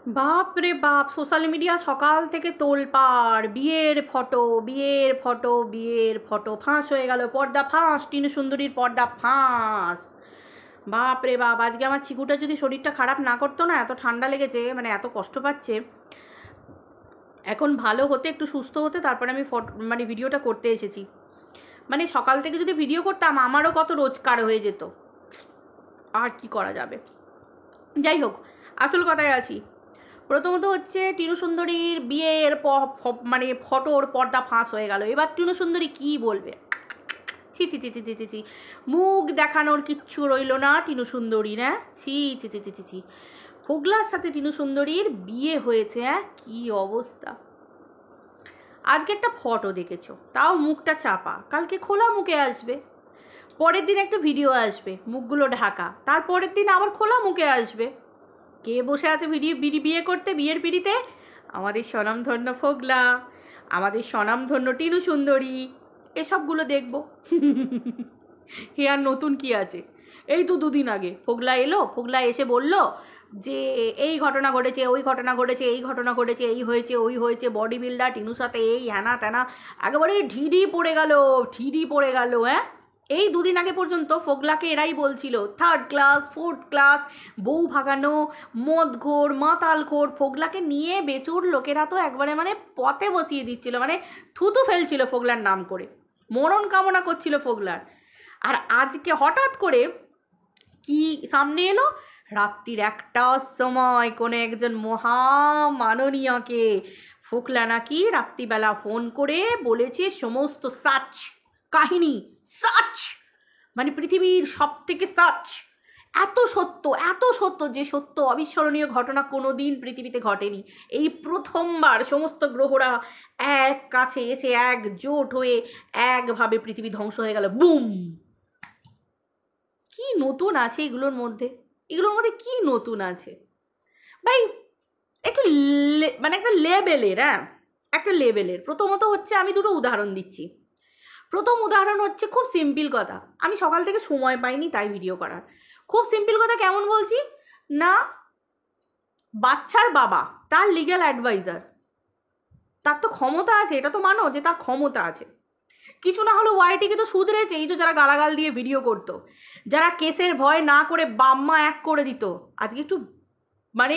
বাপ রে বাপ, সোশ্যাল মিডিয়া সকাল থেকে তোলপাড়, বিয়ের ফটো বিয়ের ফটো বিয়ের ফটো, ফাঁস হয়ে গেল, পর্দা ফাঁস, টিনু সুন্দরীর পর্দা ফাঁস। বাপ রে বাপ, আজকে আমার চিকুটা যদি শরীরটা খারাপ না করতো না, এত ঠান্ডা লেগেছে, মানে এত কষ্ট পাচ্ছে, এখন ভালো হতে, একটু সুস্থ হতে, তারপরে আমি মানে ভিডিওটা করতে এসেছি। মানে সকাল থেকে যদি ভিডিও করতাম আমারও কত রোজগার হয়ে যেত, আর কি করা যাবে। যাই হোক, আসল কথায় আছি। প্রথমত হচ্ছে টিনু সুন্দরীর বিয়ের মানে ফটোর পর্দা ফাঁস হয়ে গেল। এবার টিনু সুন্দরী কি বলবে? ছি ছি ছি ছি ছি ছি ছি, মুখ দেখানোর কিচ্ছু রইল না টিনু সুন্দরীর। হ্যাঁ, ছি ছি ছি ছি ছি ছি, ফোগলার সাথে টিনু সুন্দরীর বিয়ে হয়েছে। হ্যাঁ, কি অবস্থা। আজকে একটা ফটো দেখেছো, তাও মুখটা চাপা, কালকে খোলা মুখে আসবে, পরের দিন একটা ভিডিও আসবে মুখগুলো ঢাকা, তারপরের দিন আবার খোলা মুখে আসবে। কে বসে আছে বিয়ে করতে, বিয়ের পিড়িতে? আমাদের স্বনামধন্য ফোগলা, আমাদের স্বনামধন্য টিনু সুন্দরী, এসবগুলো দেখবো। হে, আর নতুন কি আছে? এই তো দুদিন আগে ফোগলা এলো, ফোগলা এসে বলল যে এই ঘটনা ঘটেছে, ওই ঘটনা ঘটেছে, এই ঘটনা ঘটেছে, এই হয়েছে, ওই হয়েছে, বডি বিল্ডার টিনুর সাথে এই হ্যানা ত্যানা, একেবারে ঢিডি পড়ে গেল, ঢিডি পড়ে গেল। হ্যাঁ, এই দুদিন আগে পর্যন্ত ফোগলাকে এরাই বলছিল থার্ড ক্লাস, ফোর্থ ক্লাস, বউ ভাগানো, মদঘোর, মাতালখোর। ফোগলাকে নিয়ে বেচুর লোকেরা তো একবারে মানে পথে বসিয়ে দিচ্ছিল, মানে থুতু ফেলছিল ফোগলার নাম করে, মরণ কামনা করছিল ফোগলার। আর আজকে হঠাৎ করে কি সামনে এলো? রাত্রির 1টার সময় কোনো একজন মহামাননীয়কে ফোকলা নাকি রাত্রিবেলা ফোন করে বলেছে সমস্ত সাচ কাহিনী, সাচ মানে পৃথিবীর সব থেকে সাচ, এত সত্য যে সত্য অবিস্মরণীয় ঘটনা কোনো দিন পৃথিবীতে ঘটেনি। এই প্রথমবার সমস্ত গ্রহরা এক কাছে এসে একজোট হয়ে একভাবে পৃথিবী ধ্বংস হয়ে গেল, বুম। কি নতুন আছে এগুলোর মধ্যে? এগুলোর মধ্যে কি নতুন আছে ভাই? একটু মানে একটা লেভেলের, হ্যাঁ, একটা লেভেলের। প্রথমত হচ্ছে আমি দুটো উদাহরণ দিচ্ছি। প্রথম উদাহরণ হচ্ছে খুব সিম্পল কথা, আমি সকাল থেকে সময় পাইনি তাই ভিডিও করার। খুব সিম্পল কথা কেমন বলছি না, বাচ্চার বাবা, তার লিগ্যাল অ্যাডভাইজার, তার তো ক্ষমতা আছে, এটা তো মানো যে তার ক্ষমতা আছে। কিছু না হলো ওয়াইটিকে তো শুধরেছে, এই তো যারা গালাগাল দিয়ে ভিডিও করতো, যারা কেসের ভয় না করে বাম্মা এক করে দিত, আজকে একটু মানে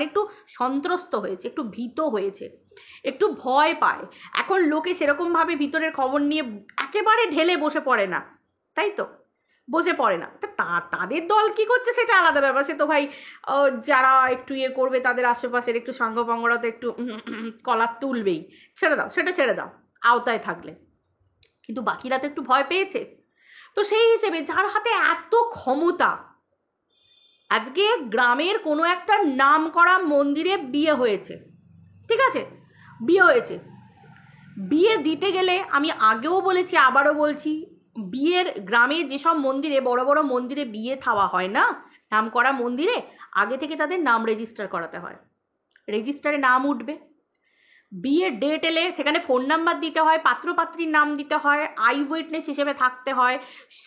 একটু সন্ত্রস্ত হয়েছে, একটু ভীত হয়েছে, একটু ভয় পায়। এখন লোকে সেরকমভাবে ভিতরের খবর নিয়ে একেবারে ঢেলে বসে পড়ে না, তাই তো? বসে পড়ে না। তাদের দল কি করছে সেটা আলাদা ব্যাপার, সে তো ভাই যারা একটু ইয়ে করবে তাদের আশেপাশের একটু সাঙ্গপাঙ্গরা তো একটু কলার তুলবেই, ছেড়ে দাও, সেটা ছেড়ে দাও, আওতায় থাকলে। কিন্তু বাকিরা তো একটু ভয় পেয়েছে। তো সেই হিসেবে যার হাতে এত ক্ষমতা, আজকে গ্রামের কোনো একটা নাম করা মন্দিরে বিয়ে হয়েছে, ঠিক আছে, বিয়ে হয়েছে, বিয়ে দিতে গেলে আমি আগেও বলেছি আবারও বলছি, বিয়ের গ্রামে যেসব মন্দিরে, বড় বড় মন্দিরে বিয়ে থাওয়া হয় না, নাম করা মন্দিরে, আগে থেকে তাদের নাম রেজিস্টার করাতে হয়, রেজিস্টারে নাম উঠবে। বিয়ের ডেট এলে সেখানে ফোন নাম্বার দিতে হয়, পাত্রপাত্রীর নাম দিতে হয়, আই উইটনেস হিসেবে থাকতে হয়,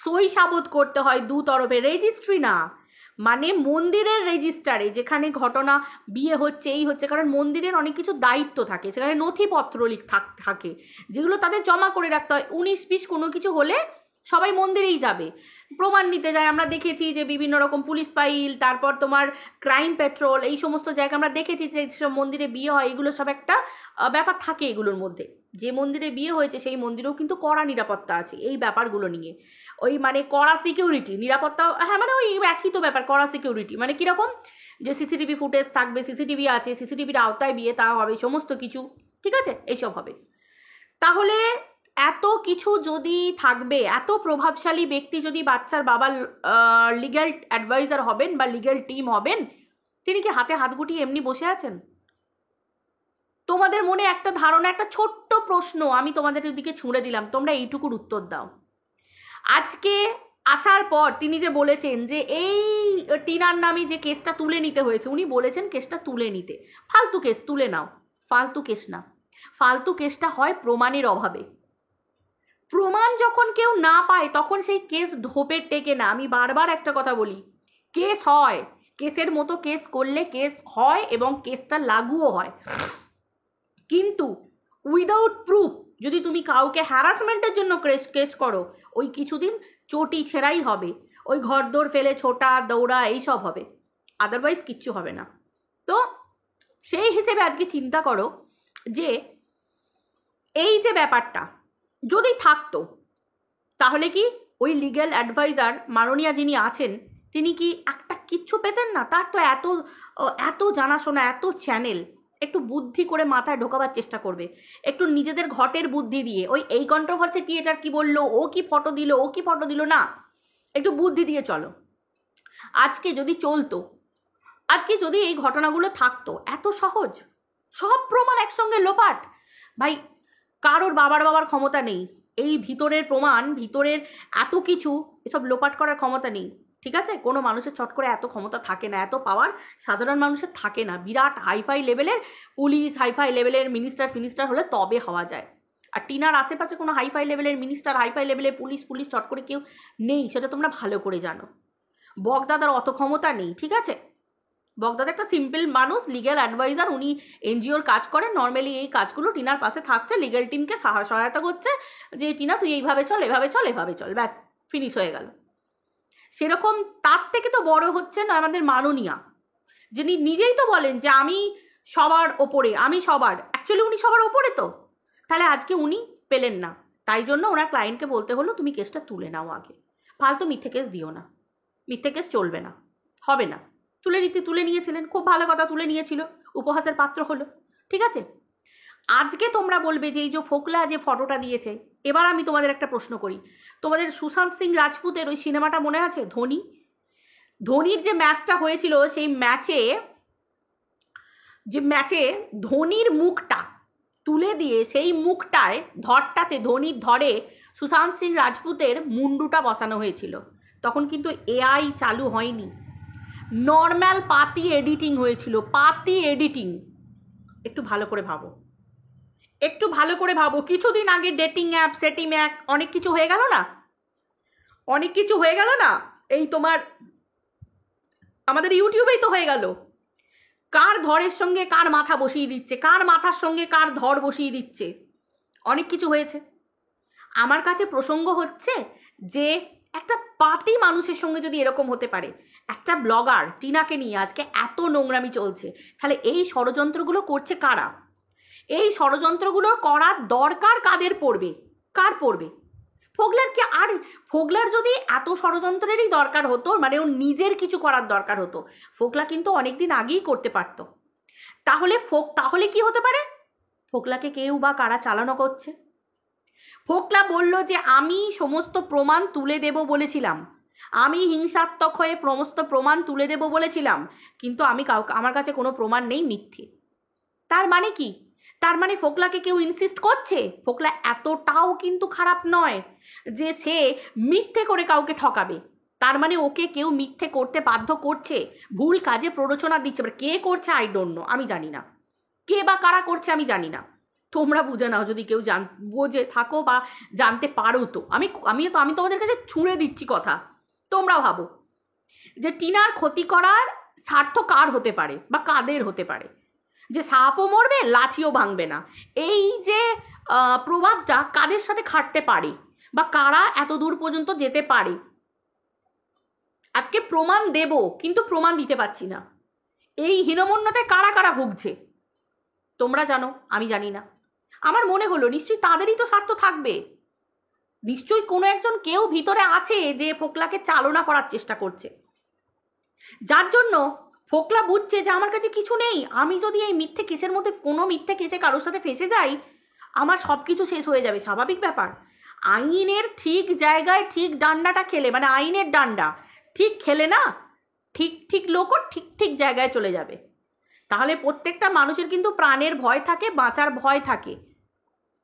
সই সাবুত করতে হয় দু তরফে, রেজিস্ট্রি না, মানে মন্দিরের রেজিস্টারে যেখানে ঘটনা বিয়ে হচ্ছে এই হচ্ছে, কারণ মন্দিরের অনেক কিছু দায়িত্ব থাকে, সেখানে নথিপত্র থাকে যেগুলো তাদের জমা করে রাখতে হয়। 19-20 কোনো কিছু হলে সবাই মন্দিরেই যাবে, প্রমাণ নিতে যায়। আমরা দেখেছি যে বিভিন্ন রকম পুলিশ ফাইল, তারপর তোমার ক্রাইম পেট্রোল, এই সমস্ত জায়গা আমরা দেখেছি যে সব মন্দিরে বিয়ে হয়, এগুলো সব একটা ব্যাপার থাকে এগুলোর মধ্যে। যে মন্দিরে বিয়ে হয়েছে সেই মন্দিরেও কিন্তু কড়া নিরাপত্তা আছে এই ব্যাপারগুলো নিয়ে, ওই মানে কড়া সিকিউরিটি, নিরাপত্তা, হ্যাঁ, মানে ওই একই তো ব্যাপার, কড়া সিকিউরিটি মানে কীরকম, যে সিসিটিভি ফুটেজ থাকবে, সিসিটিভি আছে, সিসিটিভির আওতায় বিয়ে তা হবে, সমস্ত কিছু ঠিক আছে, এইসব হবে। তাহলে এত কিছু যদি থাকবে, এত প্রভাবশালী ব্যক্তি যদি বাচ্চার বাবার লিগ্যাল অ্যাডভাইজার হবেন বা লিগ্যাল টিম হবেন, তিনি কি হাতে হাত গুটিয়ে এমনি বসে আছেন? তোমাদের মনে একটা ধারণা, একটা ছোট্ট প্রশ্ন আমি তোমাদের দিকে ছুঁড়ে দিলাম, তোমরা এইটুকুর উত্তর দাও। আজকে আসার পর তিনি যে বলেছেন যে এই টিনার নামে যে কেসটা তুলে নিতে হয়েছে, উনি বলেছেন কেসটা তুলে নিতে, ফালতু কেস তুলে নাও, ফালতু কেস না, ফালতু কেসটা হয় প্রমাণের অভাবে। প্রমাণ যখন কেউ না পায় তখন সেই কেস ঢোপের টেকে না। আমি বারবার একটা কথা বলি, কেস হয়, কেসের মতো কেস করলে কেস হয় এবং কেসটা লাগুও হয়, কিন্তু উইদাউট প্রুফ যদি তুমি কাউকে হ্যারাসমেন্টের জন্য কেস করো, ওই কিছুদিন চটি ছেঁড়াই হবে, ওই ঘরদোর ফেলে ছোটা দৌড়া এইসব হবে, আদারওয়াইজ কিচ্ছু হবে না। তো সেই হিসেবে আজকে চিন্তা করো যে এই যে ব্যাপারটা যদি থাকতো, তাহলে কি ওই লিগ্যাল অ্যাডভাইজার মাননীয়া যিনি আছেন তিনি কি একটা কিচ্ছু পেতেন না? তার তো এত জানাশোনা, এত চ্যানেল, একটু বুদ্ধি করে মাথায় ঢোকাবার চেষ্টা করবে, একটু নিজেদের ঘটের বুদ্ধি দিয়ে। ওই এই কন্ট্রোভার্সি ক্রিয়েটার কি বললো, ও কি ফটো দিল না, একটু বুদ্ধি দিয়ে চলো। আজকে যদি চলতো, আজকে যদি এই ঘটনাগুলো থাকতো, এত সহজ, সব প্রমাণ একসঙ্গে লোপাট। ভাই কারোর বাবার ক্ষমতা নেই এই ভিতরের প্রমাণ, ভিতরের এত কিছু এসব লোপাট করার ক্ষমতা নেই, ঠিক আছে? কোনো মানুষের চট করে এত ক্ষমতা থাকে না, এত পাওয়ার সাধারণ মানুষের থাকে না। বিরাট হাইফাই লেভেলের পুলিশ, হাইফাই লেভেলের মিনিস্টার হলে তবে হওয়া যায়। আর টিনার আশেপাশে কোনো হাইফাই লেভেলের মিনিস্টার, হাইফাই লেভেলের পুলিশ চট করে কেউ নেই, সেটা তোমরা ভালো করে জানো। বগদাদার অত ক্ষমতা নেই, ঠিক আছে? বগদাদা একটা সিম্পল মানুষ, লিগ্যাল অ্যাডভাইজার, উনি এনজিওর কাজ করেন। নর্মালি এই কাজগুলো টিনার পাশে থাকছে, লিগ্যাল টিমকে সহায়তা করছে যে টিনা তুই এইভাবে চল, এভাবে চল, ব্যাস ফিনিশ হয়ে গেল। সেরকম তার থেকে তো বড় হচ্ছে না আমাদের মাননীয়া, যিনি নিজেই তো বলেন যে আমি সবার ওপরে, আমি সবার, অ্যাকচুয়ালি উনি সবার ওপরে। তো তাহলে আজকে উনি পেলেন না, তাই জন্য ওনার ক্লায়েন্টকে বলতে হলো তুমি কেসটা তুলে নাও আগে, ফালতু মিথ্যে কেস দিও না, মিথ্যে কেস চলবে না, হবে না। তুলে নিয়েছিলেন, খুব ভালো কথা, তুলে নিয়েছিল, উপহাসের পাত্র হলো, ঠিক আছে? আজকে তোমরা বলবে যে এই যে ফোকলা যে ফটোটা দিয়েছে, এবার আমি তোমাদের একটা প্রশ্ন করি, তোমাদের সুশান্ত সিং রাজপুতের ওই সিনেমাটা মনে আছে, ধোনির যে ম্যাচটা হয়েছিল, সেই ম্যাচে ধোনির মুখটা তুলে দিয়ে সেই মুখটায় ধরটাতে, ধোনির ধরে সুশান্ত সিং রাজপুতের মুন্ডুটা বসানো হয়েছিল। তখন কিন্তু এআই চালু হয়নি, নর্মাল পাতি এডিটিং হয়েছিল, পাতি এডিটিং। একটু ভালো করে ভাবো, কিছুদিন আগে ডেটিং অ্যাপ, সেটিং অ্যাপ, অনেক কিছু হয়ে গেল না, এই তোমার আমাদের ইউটিউবেই তো হয়ে গেল। কার ধরের সঙ্গে কার মাথা বসিয়ে দিচ্ছে, কার মাথার সঙ্গে কার ধর বসিয়ে দিচ্ছে, অনেক কিছু হয়েছে। আমার কাছে প্রসঙ্গ হচ্ছে যে একটা পাতি মানুষের সঙ্গে যদি এরকম হতে পারে, একটা ব্লগার টিনাকে নিয়ে আজকে এত নোংরামি চলছে, তাহলে এই ষড়যন্ত্রগুলো করছে কারা? এই ষড়যন্ত্রগুলো করার দরকার কার পড়বে? ফোগলার যদি এত ষড়যন্ত্রেরই দরকার হতো, মানে ওর নিজের কিছু করার দরকার হতো, ফোগলা কিন্তু অনেকদিন আগেই করতে পারতো। তাহলে কি হতে পারে? ফোগলাকে কেউ বা কারা চালানো করছে? ফোকলা বলল যে আমি সমস্ত প্রমাণ তুলে দেব বলেছিলাম, আমি হিংসাত্মক হয়ে সমস্ত প্রমাণ তুলে দেব বলেছিলাম, কিন্তু আমার কাছে কোনো প্রমাণ নেই, মিথ্যে। তার মানে কি? তার মানে ফোকলাকে কেউ ইনসিস্ট করছে? ফোকলা এতটাও কিন্তু খারাপ নয় যে সে মিথ্যে করে কাউকে ঠকাবে। তার মানে ওকে কেউ মিথ্যে করতে বাধ্য করছে, ভুল কাজে প্ররোচনা দিচ্ছে। কে করছে আই ডোন্ট নো, আমি জানি না, কে বা কারা করছে আমি জানি না। তোমরা বুঝে নাও যদি কেউ বোঝে থাকো বা জানতে পারো। তো আমি তোমাদের কাছে ছুঁড়ে দিচ্ছি কথা, তোমরা ভাবো যে টিনার ক্ষতি করার স্বার্থ কার হতে পারে বা কাদের হতে পারে? যে সাপও মরবে লাঠিও ভাঙবে না, এই যে প্রভাবটা কাদের সাথে খাটতে পারে বা কারা এত দূর পর্যন্ত যেতে পারে? আজকে প্রমাণ দেব, কিন্তু প্রমাণ দিতে পারছি না। এই হীনমন্যতায় কারা কারা ভুগছে তোমরা জানো, আমি জানি না। আমার মনে হলো নিশ্চয়ই তাদেরই তো স্বার্থ থাকবে, নিশ্চয়ই কোনো একজন কেউ ভিতরে আছে যে ফোকলাকে চালনা করার চেষ্টা করছে, যার জন্য ফোকলা বুঝছে যে আমার কাছে কিছু নেই, আমি যদি এই মিথ্যে কেসের মধ্যে কোনো মিথ্যে কেসে কারোর সাথে ফেসে যাই, আমার সব কিছু শেষ হয়ে যাবে। স্বাভাবিক ব্যাপার, আইনের ঠিক জায়গায় ঠিক ডান্ডাটা খেলে, মানে আইনের ডান্ডা ঠিক খেলে না, ঠিক লোকও ঠিক জায়গায় চলে যাবে। তাহলে প্রত্যেকটা মানুষের কিন্তু প্রাণের ভয় থাকে, বাঁচার ভয় থাকে,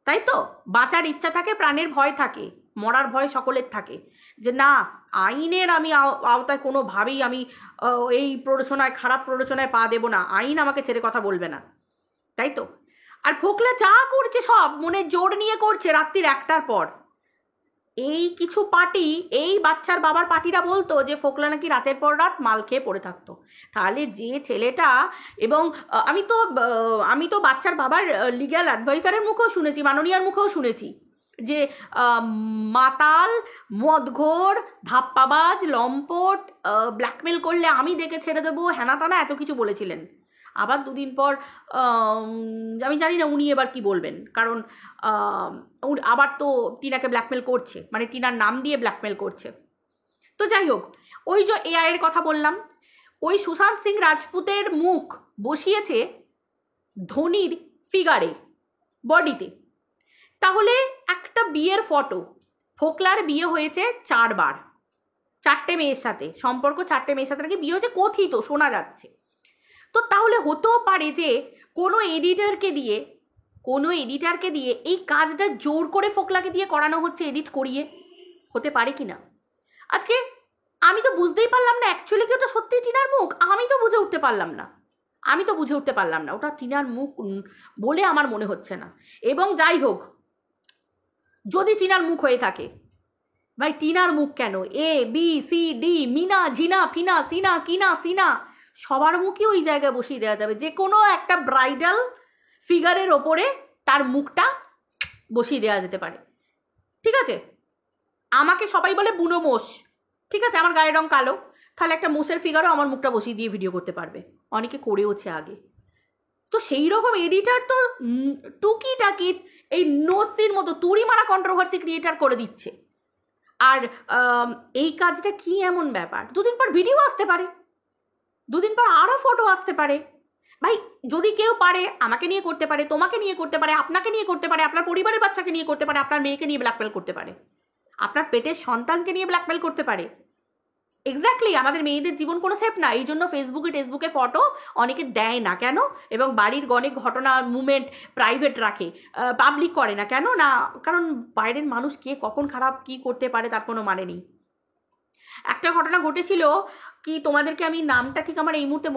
তাই তো? বাঁচার ইচ্ছা থাকে, প্রাণের ভয় থাকে, মরার ভয় সকলের থাকে, যে না আইনের আমি আওতায় কোনোভাবেই আমি এই খারাপ প্ররোচনায় পা দেব না, আইন আমাকে ছেড়ে কথা বলবে না, তাই তো? আর ফোকলা যা করছে সব মনে জোর নিয়ে করছে রাত্রির 1টার পর। এই কিছু পার্টি, এই বাচ্চার বাবার পার্টিরা বলতো যে ফোকলা নাকি রাতের পর রাত মাল খেয়ে পড়ে থাকতো। তাহলে যে ছেলেটা, এবং আমি তো বাচ্চার বাবার লিগ্যাল অ্যাডভাইসারের মুখেও শুনেছি, মাননীয়ার মুখেও শুনেছি যে মাতাল, মদঘোর, ধাপ্পাবাজ, লম্পট, ব্ল্যাকমেল করলে আমি দেখে ছেড়ে দেবো, হ্যানা তানা এত কিছু বলেছিলেন। আবার দুদিন পর আমি জানি না উনি এবার কি বলবেন, কারণ আবার তো টিনাকে ব্ল্যাকমেল করছে, মানে টিনার নাম দিয়ে ব্ল্যাকমেল করছে। তো যাই হোক, ওই যে এআই এর কথা বললাম, ওই সুশান্ত সিং রাজপুতের মুখ বসিয়েছে ধোনির ফিগারে, বডিতে। তাহলে একটা বিয়ের ফটো, ফোকলার বিয়ে হয়েছে 4 বার, 4টে মেয়ের সাথে সম্পর্ক, 4টে মেয়ের সাথে নাকি বিয়ে হয়েছে, কথিত শোনা যাচ্ছে। তো তাহলে হতেও পারে যে কোনো এডিটারকে দিয়ে এই কাজটা জোর করে ফোকলাকে দিয়ে করানো হচ্ছে, এডিট করিয়ে। হতে পারে কি না? আজকে আমি তো বুঝতেই পারলাম না অ্যাকচুয়ালি কি ওটা সত্যি টিনার মুখ। আমি তো বুঝে উঠতে পারলাম না ওটা টিনার মুখ বলে আমার মনে হচ্ছে না। এবং যাই হোক, যদি টিনার মুখ হয়ে থাকে, ভাই টিনার মুখ কেন, A B C D, Mina, ঝিনা, ফিনা, সিনা, কিনা, সিনা, সবার মুখই ওই জায়গায় বসিয়ে দেওয়া যাবে। যে কোনো একটা ব্রাইডাল ফিগারের ওপরে তার মুখটা বসিয়ে দেওয়া যেতে পারে। ঠিক আছে, আমাকে সবাই বলে বুনো মোষ, ঠিক আছে, আমার গায়ের রং কালো, তাহলে একটা মোষের ফিগারও আমার মুখটা বসিয়ে দিয়ে ভিডিও করতে পারবে, অনেকে করেওছে আগে। তো সেই রকম এডিটার তো টুকিটাকি এই নস্তির মতো তুড়ি মারা কন্ট্রোভার্সি ক্রিয়েটার করে দিচ্ছে। আর এই কাজটা কি এমন ব্যাপার, দুদিন পর ভিডিও আসতে পারে, দুদিন পর আরও ফটো আসতে পারে। ভাই যদি কেউ পারে আমাকে নিয়ে করতে পারে, তোমাকে নিয়ে করতে পারে, আপনাকে নিয়ে করতে পারে, আপনার পরিবারের বাচ্চাকে নিয়ে করতে পারে, আপনার মেয়েকে নিয়ে ব্ল্যাকমেল করতে পারে, আপনার পেটের সন্তানকে নিয়ে ব্ল্যাকমেল করতে পারে। এক্স্যাক্টলি, আমাদের মেয়েদের জীবন কোনো সেফ না, এই জন্য ফেসবুকে ফটো অনেকে দেয় না কেন, এবং বাড়ির অনেক ঘটনা মুভমেন্ট প্রাইভেট রাখে, পাবলিক করে না কেন, না কারণ বাইরের মানুষ কে কখন খারাপ কি করতে পারে তার কোনো মানে নেই। একটা ঘটনা ঘটেছিল কি, তোমাদেরকে আমি নামটা ঠিক আমার এই মুহূর্তে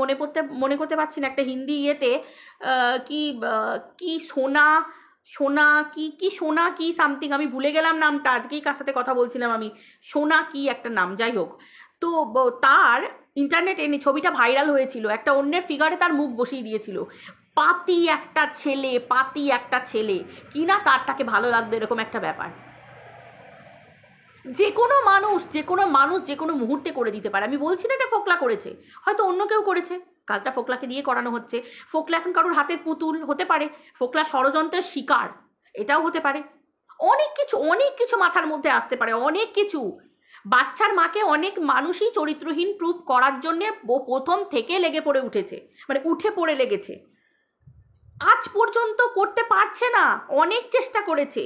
মনে করতে পারছি না, একটা হিন্দি ইয়েতে কি সোনা কি সামথিং, আমি ভুলে গেলাম নামটা, আজকেই কার সাথে কথা বলছিলাম আমি, সোনা কি একটা নাম, যাই হোক। তো তার ইন্টারনেটে ছবিটা ভাইরাল হয়েছিল, একটা অন্যের ফিগারে তার মুখ বসিয়ে দিয়েছিল। পাতি একটা ছেলে কিনা তাকে ভালো লাগতো, এরকম একটা ব্যাপার। যে কোনো মানুষ যে কোনো মুহূর্তে করে দিতে পারে। আমি বলছি না এটা ফোকলা করেছে, হয়তো অন্য কেউ করেছে, কাজটা ফোকলাকে দিয়ে করানো হচ্ছে। ফোকলা এখন কারোর হাতের পুতুল হতে পারে, ফোকলা ষড়যন্ত্রের শিকার, এটাও হতে পারে। অনেক কিছু মাথার মধ্যে আসতে পারে, অনেক কিছু। বাচ্চার মাকে অনেক মানুষই চরিত্রহীন প্রুভ করার জন্যে প্রথম থেকে লেগে পড়ে উঠেছে, মানে উঠে পড়ে লেগেছে, আজ পর্যন্ত করতে পারছে না, অনেক চেষ্টা করেছে।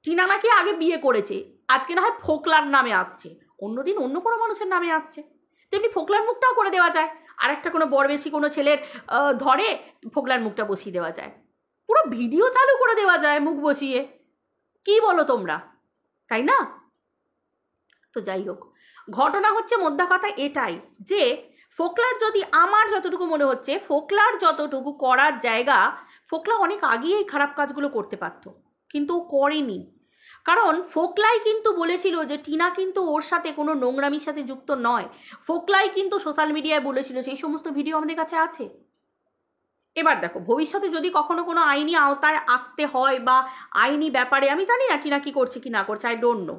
টিনা নাকি আগে বিয়ে করেছে, আজকে না হয় ফোকলার নামে আসছে, অন্যদিন অন্য কোনো মানুষের নামে আসছে। তেমনি ফোকলার মুখটাও করে দেওয়া যায়, আর একটা কোনো বড় বেশি কোনো ছেলের ধরে ফোকলার মুখটা বসিয়ে দেওয়া যায়, পুরো ভিডিও চালু করে দেওয়া যায় মুখ বসিয়ে। কি বলো তোমরা, তাই না? তো যাই হোক, ঘটনা হচ্ছে মোদ্দা কথা এটাই যে ফোকলার, যদি আমার যতটুকু মনে হচ্ছে ফোকলার যতটুকু করার জায়গা, ফোকলা অনেক আগেই এই খারাপ কাজগুলো করতে পারত, কিন্তু ও করেনি। কারণ ফোকলাই কিন্তু বলেছিল যে টিনা কিন্তু ওর সাথে কোনো নোংরামির সাথে যুক্ত নয়, ফোকলাই কিন্তু সোশ্যাল মিডিয়ায় বলেছিল, সেই সমস্ত ভিডিও আমাদের কাছে আছে। এবার দেখো, ভবিষ্যতে যদি কখনো কোনো আইনি আওতায় আসতে হয় বা আইনি ব্যাপারে, আমি জানি না টিনা কি করছে কি না করছে, আই ডোন্ট নো,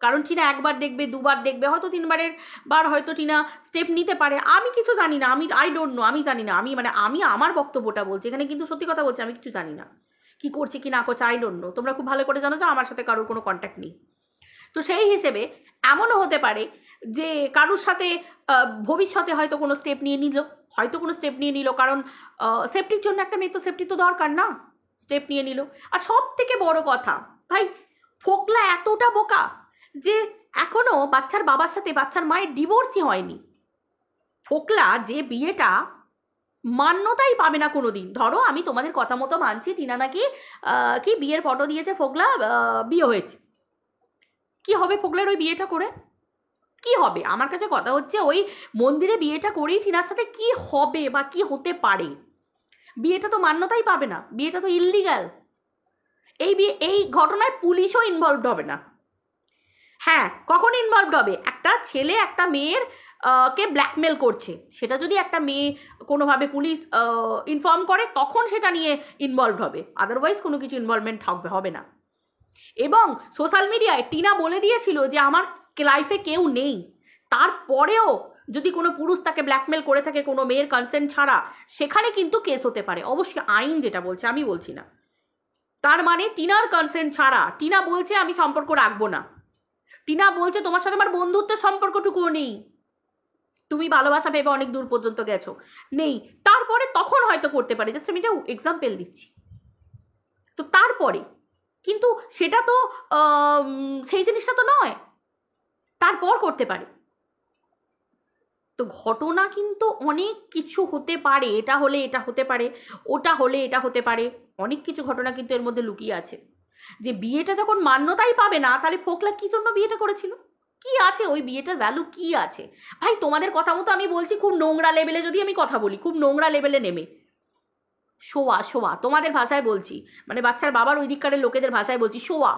কারণ টিনা একবার দেখবে, দুবার দেখবে, হয়তো তিনবারের বার হয়তো টিনা স্টেপ নিতে পারে, আমি কিছু জানি না, আই ডোন্ট নো, আমি জানি না, আমি আমার বক্তব্যটা বলছি এখানে, কিন্তু সত্যি কথা বলছি, আমি কিছু জানি না কি করছে কি না করছে, আই ডোন্ট নো। তোমরা খুব ভালো করে জানো যে আমার সাথে কারোর কোনো কন্ট্যাক্ট নেই। তো সেই হিসেবে এমনও হতে পারে যে কারোর সাথে ভবিষ্যতে হয়তো কোনো স্টেপ নিয়ে নিল, কারণ সেফটির জন্য একটা মেয়ে তো সেফটি তো দরকার না, স্টেপ নিয়ে নিল। আর সব থেকে বড় কথা ভাই, ফোকলা এতটা বোকা যে এখনো বাচ্চার বাবার সাথে বাচ্চার মায়ের ডিভোর্সই হয়নি। ফোকলা যে বিয়েটা মান্যতাই পাবে না কোনো দিন। ধরো আমি তোমাদের কথা মতো মানছি টিনা নাকি কি বিয়ের ফটো দিয়েছে, ফোকলা বিয়ে হয়েছে, কি হবে ফোকলার ওই বিয়েটা করে? কি হবে? আমার কাছে কথা হচ্ছে ওই মন্দিরে বিয়েটা করেই টিনার সাথে কি হবে বা কি হতে পারে? বিয়েটা তো মান্যতাই পাবে না, বিয়েটা তো ইল্লিগাল। এই ঘটনায় পুলিশও ইনভলভড হবে না। হ্যাঁ, কখন ইনভলভড হবে? একটা ছেলে একটা মেয়ের কে ব্ল্যাকমেল করছে, সেটা যদি একটা মেয়ে কোনোভাবে পুলিশ ইনফর্ম করে তখন সেটা নিয়ে ইনভলভড হবে, আদারওয়াইজ কোনো কিছু ইনভলভমেন্ট হবে না। এবং সোশ্যাল মিডিয়ায় টিনা বলে দিয়েছিল যে আমার লাইফে কেউ নেই, তারপরেও যদি কোনো পুরুষ তাকে ব্ল্যাকমেল করে থাকে কোনো মেয়ের কনসেন্ট ছাড়া, সেখানে কিন্তু কেস হতে পারে, অবশ্যই আইন যেটা বলছে, আমি বলছি না। তার মানে টিনার কনসেন্ট ছাড়া টিনা বলছে আমি সম্পর্ক রাখবো না, টিনা বলছে তোমার সাথে আমার বন্ধুত্বের সম্পর্কটুকুও নেই, তুমি ভালোবাসা ভেবে অনেক দূর পর্যন্ত গেছো, নেই, তারপরে তখন হয়তো করতে পারে, জাস্ট আমি এটা এক্সাম্পল দিচ্ছি। তো তারপরে কিন্তু সেটা তো সেই জিনিসটা তো নয়, তারপর করতে পারে। তো ঘটনা কিন্তু অনেক কিছু হতে পারে, এটা হলে এটা হতে পারে, ওটা হলে এটা হতে পারে, অনেক কিছু ঘটনা কিন্তু এর মধ্যে লুকিয়ে আছে। যে বিয়েটা যখন মান্যতাই পাবে না, তাহলে ফোকলা কি জন্য বিয়েটা করেছিল? কি আছে ওই বিয়েটার ভ্যালু কি আছে? ভাই তোমাদের কথা মতো আমি বলছি, খুব নোংরা লেভেলে যদি আমি কথা বলি, খুব নোংরা লেভেলে নেমে, শোয়া তোমাদের ভাষায় বলছি, মানে বাচ্চার বাবার ওই দিককারের লোকেদের ভাষায় বলছি, শোয়া।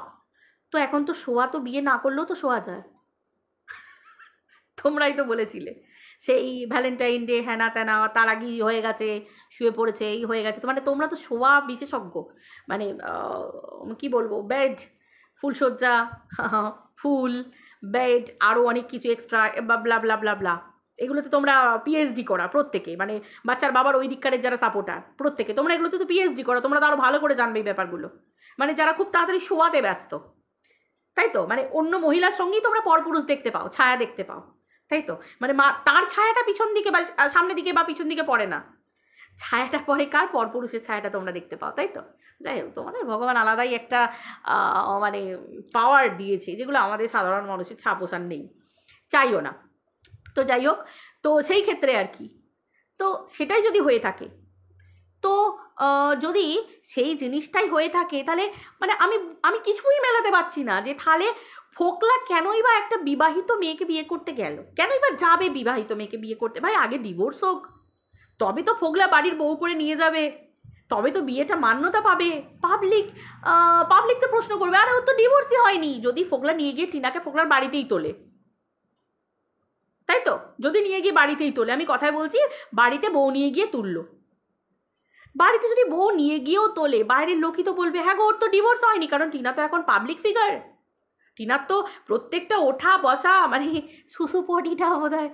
তো এখন তো শোয়া তো বিয়ে না করলেও তো শোয়া যায়, তোমরাই তো বলেছিলে সেই ভ্যালেন্টাইন ডে হ্যানা ত্যানা, তার আগেই হয়ে গেছে, শুয়ে পড়েছে, এই হয়ে গেছে, তো মানে তোমরা তো শোয়া বিশেষজ্ঞ, মানে কি বলবো, বেড, ফুলসজ্জা, ফুল, বেড, আরও অনেক কিছু এক্সট্রা ব্লা ব্লা ব্লা ব্লা, এগুলোতে তোমরা পিএইচডি করা প্রত্যেকে, মানে বাচ্চার বাবার ওই দিককারের যারা সাপোর্টার প্রত্যেকে, তোমরা এগুলোতে তো পিএইচডি করো, তোমরা তো আরও ভালো করে জানবে এই ব্যাপারগুলো, মানে যারা খুব তাড়াতাড়ি শোয়াতে ব্যস্ত, তাই তো, মানে অন্য মহিলার সঙ্গেই তোমরা পরপুরুষ দেখতে পাও, ছায়া দেখতে পাও, তাই তো, মানে তার ছায়াটা পিছন দিকে বা সামনের দিকে বা পিছন দিকে পড়ে না, ছায়াটা পড়ে কার? পরপুরুষের ছায়াটা তোমরা দেখতে পাও, তাই তো। যাই হোক, তোমাদের ভগবান আলাদাই একটা মানে পাওয়ার দিয়েছে, যেগুলো আমাদের সাধারণ মানুষের ছাপোষার নেই, চাইও না। তো যাই হোক, তো সেই ক্ষেত্রে আর কি, তো সেটাই যদি হয়ে থাকে, তো যদি সেই জিনিসটাই হয়ে থাকে, তাহলে মানে আমি কিছুই মেলাতে পারছি না যে তাহলে ফোকলা কেনই বা একটা বিবাহিত মেয়েকে বিয়ে করতে গেল, কেনই বা যাবে বিবাহিত মেয়েকে বিয়ে করতে? ভাই আগে ডিভোর্স হোক, তবে তো ফোকলা বাড়ির বউ করে নিয়ে যাবে, তবে তো বিয়েটা মান্যতা পাবে, পাবলিক তো প্রশ্ন করবে, আরে ওর তো ডিভোর্সই হয়নি, যদি ফোকলা নিয়ে গিয়ে টিনাকে ফোকলার বাড়িতেই তোলে, তাই তো, যদি নিয়ে গিয়ে বাড়িতেই তোলে, আমি কথায় বলছি, বাড়িতে বউ নিয়ে গিয়ে তুললো, বাড়িতে যদি বউ নিয়ে গিয়েও তোলে, বাইরের লোকই তো বলবে হ্যাঁ গো ওর তো ডিভোর্স হয়নি, কারণ টিনা তো এখন পাবলিক ফিগার, টিনার তো প্রত্যেকটা ওঠা বসা, মানে সুসুপটিটা বোধ হয়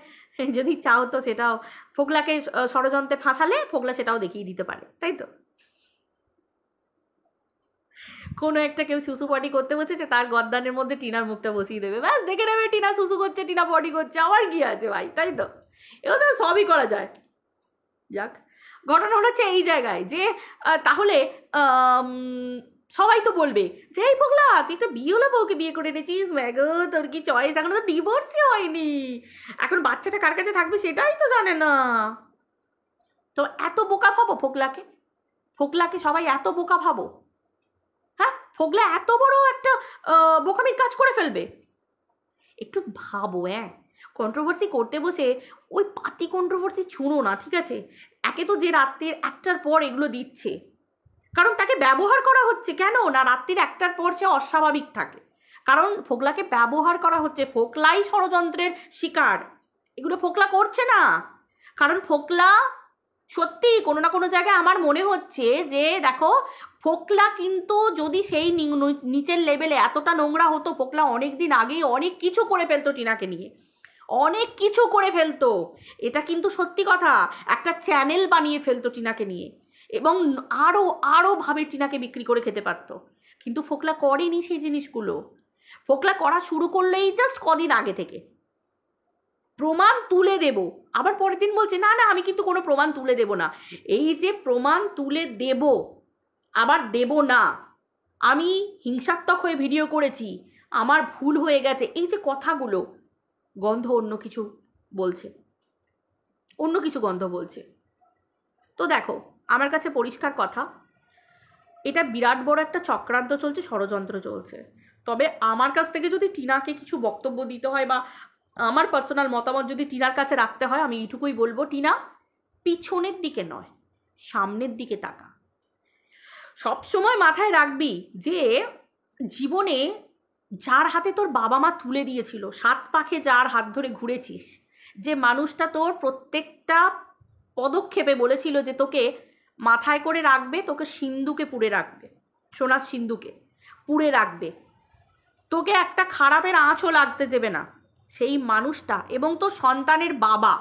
যদি চাও তো সেটাও ফোকলাকে ষড়যন্ত্রে ফাঁসালে ফোকলা সেটাও দেখিয়ে দিতে পারে, তাই তো। কোনো একটা কেউ সুসু পটি করতে বসেছে, তার গদ্দানের মধ্যে টিনার মুখটা বসিয়ে দেবে, ব্যাস দেখে নেবে টিনা সুসু করছে, টিনা পটি করছে, আমার কি আছে ভাই, তাই তো, এগুলো তো সবই করা যায়। যাক, ঘটনা হচ্ছে এই জায়গায় যে তাহলে সবাই তো বলবে যে এই ফোকলা তুই তো বিয়ে হলো বউকে বিয়ে করে এনেছিস, ম্যাগো তোর কি চয়েস, এখন তো ডিভোর্সই হয়নি, এখন বাচ্চাটা কার কাছে থাকবে সেটাই তো জানে না। তো এত বোকা ভাবো ফোকলাকে, ফোকলাকে সবাই এত বোকা ভাবো? হ্যাঁ, ফোকলা এত বড় একটা বোকামির কাজ করে ফেলবে? একটু ভাবো। হ্যাঁ, কন্ট্রোভার্সি করতে বসে ওই পাতি কন্ট্রোভার্সি ছুঁড়ো না, ঠিক আছে? একে তো যে রাত্রির 1টার পর এগুলো দিচ্ছে, কারণ তাকে ব্যবহার করা হচ্ছে, কেন না রাত্রির 1টার পর সে অস্বাভাবিক থাকে, কারণ ফোকলাকে ব্যবহার করা হচ্ছে, ফোকলাই ষড়যন্ত্রের শিকার, এগুলো ফোকলা করছে না, কারণ ফোকলা সত্যি কোনো না কোনো জায়গায় আমার মনে হচ্ছে যে দেখো, ফোকলা কিন্তু যদি সেই নিচের লেভেলে এতটা নোংরা হতো, ফোকলা অনেক দিন আগেই অনেক কিছু করে ফেলতো টিনাকে নিয়ে, অনেক কিছু করে ফেলতো, এটা কিন্তু সত্যি কথা, একটা চ্যানেল বানিয়ে ফেলতো টিনাকে নিয়ে, এবং আরও আরও ভাবে টিনাকে বিক্রি করে খেতে পারতো, কিন্তু ফোকলা করেনি সেই জিনিসগুলো, ফোকলা করা শুরু করলো এই জাস্ট কদিন আগে থেকে, প্রমাণ তুলে দেব, আবার পরের দিন বলছে না না আমি কিন্তু কোনো প্রমাণ তুলে দেব না, এই যে প্রমাণ তুলে দেব আবার দেব না, আমি হিংসাত্মক হয়ে ভিডিও করেছি, আমার ভুল হয়ে গেছে, এই যে কথাগুলো, গন্ধ অন্য কিছু বলছে, অন্য কিছু গন্ধ বলছে। তো দেখো, আমার কাছে পরিষ্কার কথা, এটা বিরাট বড় একটা চক্রান্ত চলছে, ষড়যন্ত্র চলছে, তবে আমার কাছ থেকে যদি টিনাকে কিছু বক্তব্য দিতে হয় বা আমার পার্সোনাল মতামত যদি টিনার কাছে রাখতে হয়, আমি এইটুকুই বলবো, টিনা পিছনের দিকে নয় সামনের দিকে তাকা, সবসময় মাথায় রাখবি যে জীবনে যার হাতে তোর বাবা মা তুলে দিয়েছিল, 7 পাখে যার হাত ধরে ঘুরেছিস, যে মানুষটা তোর প্রত্যেকটা পদক্ষেপে বলেছিল যে তোকে মাথায় করে রাখবে, তোকে সিন্ধুকে পুড়ে রাখবে, সোনার সিন্ধুকে পুড়ে রাখবে, তোকে একটা খারাপের আঁচও লাগতে দেবে না, সেই মানুষটা এবং তোর সন্তানের বাবা,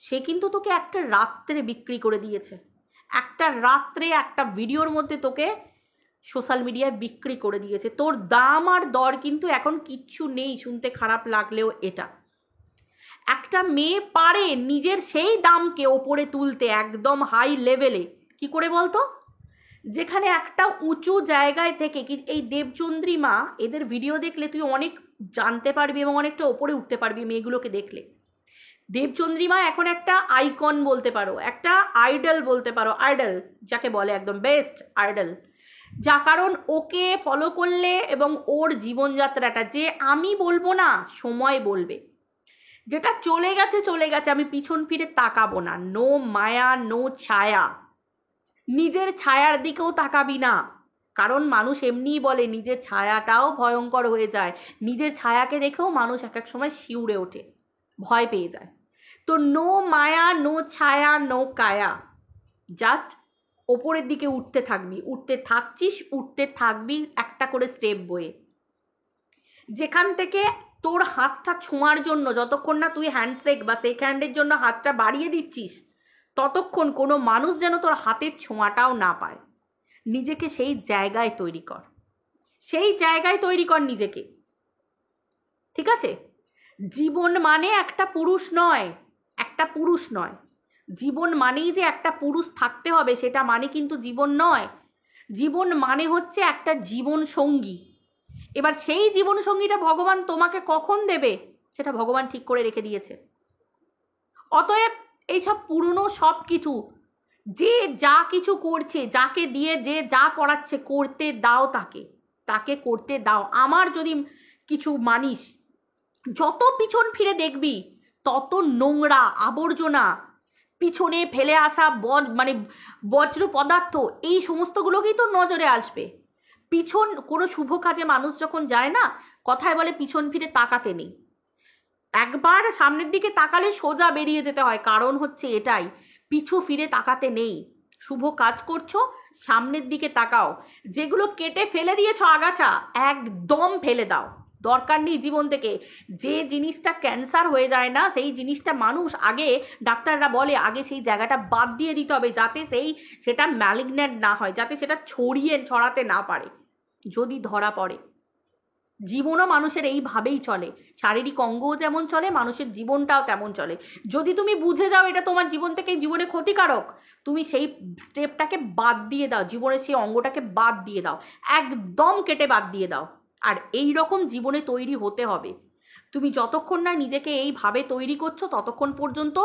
সে কিন্তু তোকে একটা রাত্রে বিক্রি করে দিয়েছে। একটা রাত্রে একটা ভিডিওর মধ্যে তোকে সোশ্যাল মিডিয়ায় বিক্রি করে দিয়েছে। তোর দাম আর দর কিন্তু এখন কিচ্ছু নেই, শুনতে খারাপ লাগলেও এটা। একটা মেয়ে পারে নিজের সেই দামকে ওপরে তুলতে একদম হাই লেভেলে, কি করে বলতো? যেখানে একটা উঁচু জায়গায় থেকে, কি এই দেবচন্দ্রী মা, এদের ভিডিও দেখলে তুই অনেক জানতে পারবি এবং অনেকটা ওপরে উঠতে পারবি মেয়েগুলোকে দেখলে। দেবচন্দ্রী মা এখন একটা আইকন বলতে পারো, একটা আইডল বলতে পারো, আইডল যাকে বলে, একদম বেস্ট আইডল। যা কারণ ওকে ফলো করলে এবং ওর জীবনযাত্রাটা, যে আমি বলবো না, সময় বলবে, যেটা চলে গেছে চলে গেছে, আমি পিছন ফিরে তাকাবো না। নো মায়া নো ছায়া, নিজের ছায়ার দিকেও তাকাবি না, কারণ মানুষ এমনিই বলে নিজের ছায়াটাও ভয়ঙ্কর হয়ে যায়। নিজের ছায়াকে দেখেও মানুষ এক এক সময় শিউরে ওঠে, ভয় পেয়ে যায়। তো নো মায়া নো ছায়া নো কায়া, জাস্ট ওপরের দিকে উঠতে থাকবি, উঠতে থাকছিস, উঠতে থাকবি একটা করে স্টেপ বয়ে। যেখান থেকে তোর হাতটা ছোঁয়ার জন্য, যতক্ষণ না তুই হ্যান্ডশেক বা শেক হ্যান্ডের জন্য হাতটা বাড়িয়ে দিচ্ছিস, ততক্ষণ কোনো মানুষ যেন তোর হাতের ছোঁয়াটাও না পায়। নিজেকে সেই জায়গায় তৈরি কর, সেই জায়গায় তৈরি কর নিজেকে, ঠিক আছে? জীবন মানে একটা পুরুষ নয়, একটা পুরুষ নয়। জীবন মানেই যে একটা পুরুষ থাকতে হবে সেটা মানে কিন্তু জীবন নয়। জীবন মানে হচ্ছে একটা জীবন সঙ্গী। এবার সেই জীবন সঙ্গীটা ভগবান তোমাকে কখন দেবে সেটা ভগবান ঠিক করে রেখে দিয়েছে। অতএব এইসব পুরনো সব কিছু, যে যা কিছু করছে, যাকে দিয়ে যে যা করাচ্ছে, করতে দাও, তাকে করতে দাও। আমার যদি কিছু মানিস, যত পিছন ফিরে দেখবি তত নোংরা আবর্জনা, পিছনে ফেলে আসা মানে বজ্র পদার্থ, এই সমস্তগুলোকেই তো নজরে আসবে। পিছন, কোনো শুভ কাজে মানুষ যখন যায় না, কথায় বলে পিছন ফিরে তাকাতে নেই। একবার সামনের দিকে তাকালে সোজা বেরিয়ে যেতে হয়, কারণ হচ্ছে এটাই, পিছু ফিরে তাকাতে নেই। শুভ কাজ করছো, সামনের দিকে তাকাও। যেগুলো কেটে ফেলে দিয়েছো আগাছা, একদম ফেলে দাও, দরকার নেই জীবন থেকে। যে জিনিসটা ক্যান্সার হয়ে যায় না, সেই জিনিসটা মানুষ আগে, ডাক্তাররা বলে আগে সেই জায়গাটা বাদ দিয়ে দিতে হবে, যাতে সেটা ম্যালিগন্যান্ট না হয়, যাতে সেটা ছড়াতে না পারে। যদি ধরা পড়ে, জীবনও মানুষের এইভাবেই চলে, শারীরিক অঙ্গও যেমন চলে, মানুষের জীবনটাও তেমন চলে। যদি তুমি বুঝে যাও এটা তোমার জীবন থেকে জীবনে ক্ষতিকারক, তুমি সেই স্টেপটাকে বাদ দিয়ে দাও, জীবনের সেই অঙ্গটাকে বাদ দিয়ে দাও, একদম কেটে বাদ দিয়ে দাও। আর এই রকম জীবনে তৈরি হতে হবে। তুমি যতক্ষণ না নিজেকে এইভাবে তৈরি করছো, ততক্ষণ পর্যন্ত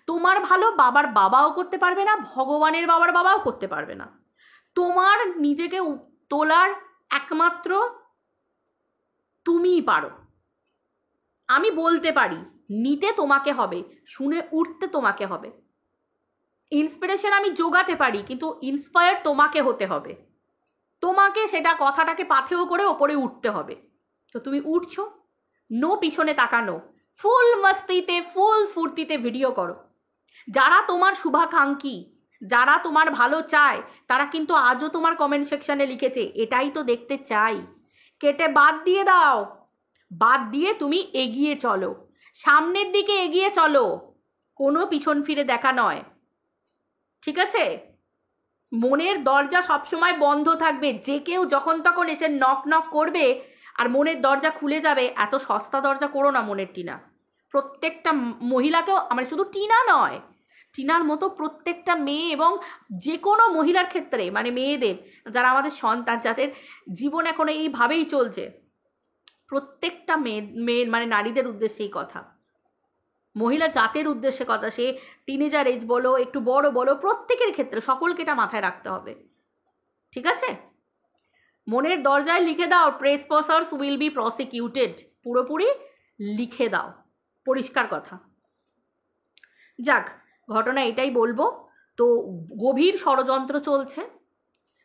তোমার ভালো বাবার বাবাও করতে পারবে না, ভগবানের বাবার বাবাও করতে পারবে না। তোমার নিজেকে তোলার একমাত্র তুমিই পারো। আমি বলতে পারি, নিতে তোমাকে হবে, শুনে উঠতে তোমাকে হবে। ইন্সপিরেশন আমি জোগাতে পারি, কিন্তু ইন্সপায়ার তোমাকে হতে হবে। তোমাকে সেটা কথাটাকে পাথেয় করে ওপরে উঠতে হবে। তো তুমি উঠছো, নো পিছনে তাকানো, ফুল মস্তিতে ফুল ফুর্তিতে ভিডিও করো। যারা তোমার শুভাকাঙ্ক্ষী, যারা তোমার ভালো চায়, তারা কিন্তু আজও তোমার কমেন্ট সেকশনে লিখেছে এটাই তো দেখতে চাই। কেটে বাদ দিয়ে দাও, বাদ দিয়ে তুমি এগিয়ে চলো, সামনের দিকে এগিয়ে চলো, কোনো পিছন ফিরে দেখা নয়, ঠিক আছে? মনের দরজা সবসময় বন্ধ থাকবে। যে কেউ যখন তখন এসে নক নক করবে আর মনের দরজা খুলে যাবে, এত সস্তা দরজা করো না মনের টিনা। প্রত্যেকটা মহিলাকেও, আমার শুধু টিনা নয়, টিনার মতো প্রত্যেকটা মেয়ে এবং যে কোনো মহিলার ক্ষেত্রে, মানে মেয়েদের যারা আমাদের সন্তান, যাদের জীবন এখন এইভাবেই চলছে, প্রত্যেকটা মেয়ে মানে নারীদের উদ্দেশ্যেই কথা, মহিলা জাতের উদ্দেশ্যে কথা। সে টিনেজার এজ বলো, একটু বড় বলো, প্রত্যেকের ক্ষেত্রে সকলকে এটা মাথায় রাখতে হবে, ঠিক আছে? মনের দরজায় লিখে দাও, ট্রেসপাসার্স উইল বি প্রসিকিউটেড, পুরোপুরি লিখে দাও, পরিষ্কার কথা। যাক, ঘটনা এটাই বলবো। তো গভীর ষড়যন্ত্র চলছে,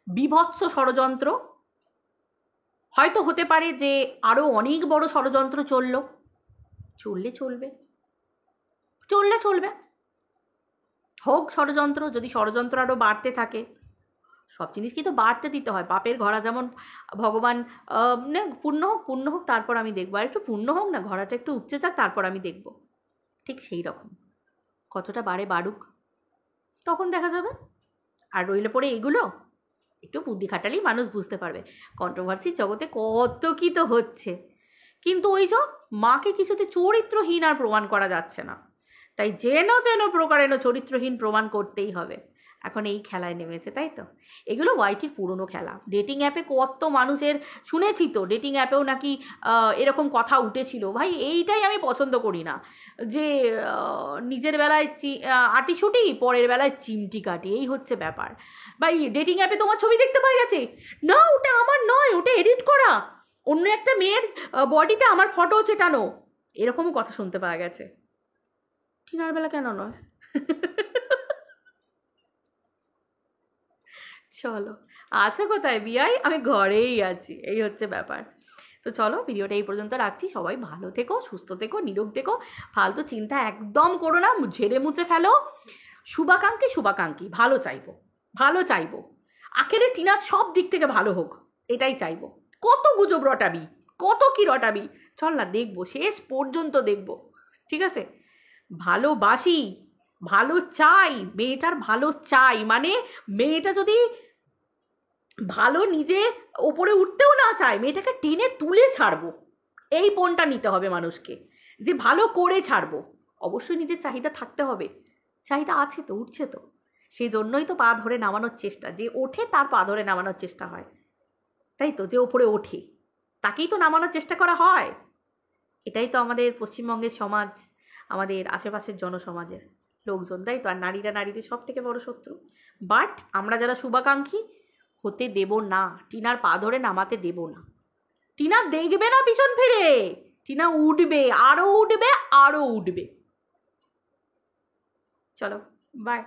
বিভৎস ষড়যন্ত্র, হয়তো হতে পারে যে আরও অনেক বড় ষড়যন্ত্র চললে চলবে হোক ষড়যন্ত্র। যদি ষড়যন্ত্র আরও বাড়তে থাকে, সব জিনিস কি তো বাড়তে দিতে হয়? পাপের ঘোড়া যেমন ভগবান না পূর্ণ হোক তারপর আমি দেখবো, আর একটু পূর্ণ হোক না, ঘোড়াটা একটু উপচে যাক তারপর আমি দেখব, ঠিক সেই রকম কতটা বাড়ুক তখন দেখা যাবে। আর রইলে পরে এগুলো একটু বুদ্ধি খাটালেই মানুষ বুঝতে পারবে কন্ট্রোভার্সির জগতে কত কি তো হচ্ছে। কিন্তু ওই যে মাকে কিছুতে চরিত্রহীন আর প্রমাণ করা যাচ্ছে না, তাই যেন তেন প্রকারেণ চরিত্রহীন প্রমাণ করতেই হবে। এখন এই খেলায় নেমেছে, তাই তো? এগুলো ওয়াইটির পুরনো খেলা। ডেটিং অ্যাপে কত মানুষের শুনেছি তো, ডেটিং অ্যাপেও নাকি এরকম কথা উঠেছিল। ভাই এইটাই আমি পছন্দ করি না, যে নিজের বেলায় আটিছুটি, পরের বেলায় চিমটি কাটি, এই হচ্ছে ব্যাপার। ভাই ডেটিং অ্যাপে তোমার ছবি দেখতে পাওয়া গেছে, না ওটা আমার নয়, ওটা এডিট করা, অন্য একটা মেয়ের বডিতে আমার ফটো চেটানো, এরকমও কথা শুনতে পাওয়া গেছে। টিনার বেলা কেন নয়? চলো, আছো কোথায় বিয়াই? আমি ঘরেই আছি, এই হচ্ছে ব্যাপার। তো চলো, ভিডিওটা এই পর্যন্ত রাখছি। সবাই ভালো থেকো, সুস্থ থেকো, নিরোগ থেকো, ফালতু চিন্তা একদম করো না, ঝেড়ে মুছে ফেলো। শুভাকাঙ্ক্ষী ভালো চাইবো আখেরে টিনার সব দিক থেকে ভালো হোক, এটাই চাইবো। কত গুজব রটাবি, কত কি রটাবি, চল না দেখবো, শেষ পর্যন্ত দেখবো, ঠিক আছে? ভালোবাসি, ভালো চাই, মেয়েটার ভালো চাই, মানে মেয়েটা যদি ভালো নিজে ওপরে উঠতেও না চায়, মেয়েটাকে টেনে তুলে ছাড়বো, এই পণটা নিতে হবে মানুষকে, যে ভালো করে ছাড়বো। অবশ্যই নিজের চাহিদা থাকতে হবে, চাহিদা আছে তো, উঠছে তো, সেই জন্যই তো পা ধরে নামানোর চেষ্টা, যে ওঠে তার পা ধরে নামানোর চেষ্টা হয়, তাই তো? যে ওপরে ওঠে তাকেই তো নামানোর চেষ্টা করা হয়। এটাই তো আমাদের পশ্চিমবঙ্গের সমাজ, আমাদের আশেপাশের জনসমাজের লোকজন, তাই তো? আর নারীরা নারীদের সব থেকে বড় শত্রু। বাট আমরা যারা শুভাকাঙ্ক্ষী হতে দেব না, টিনার পা ধরে নামাতে দেব না। টিনা দেখবে না পিছন ফিরে, টিনা উঠবে, আরও উঠবে, আরও উঠবে। চলো, বাই।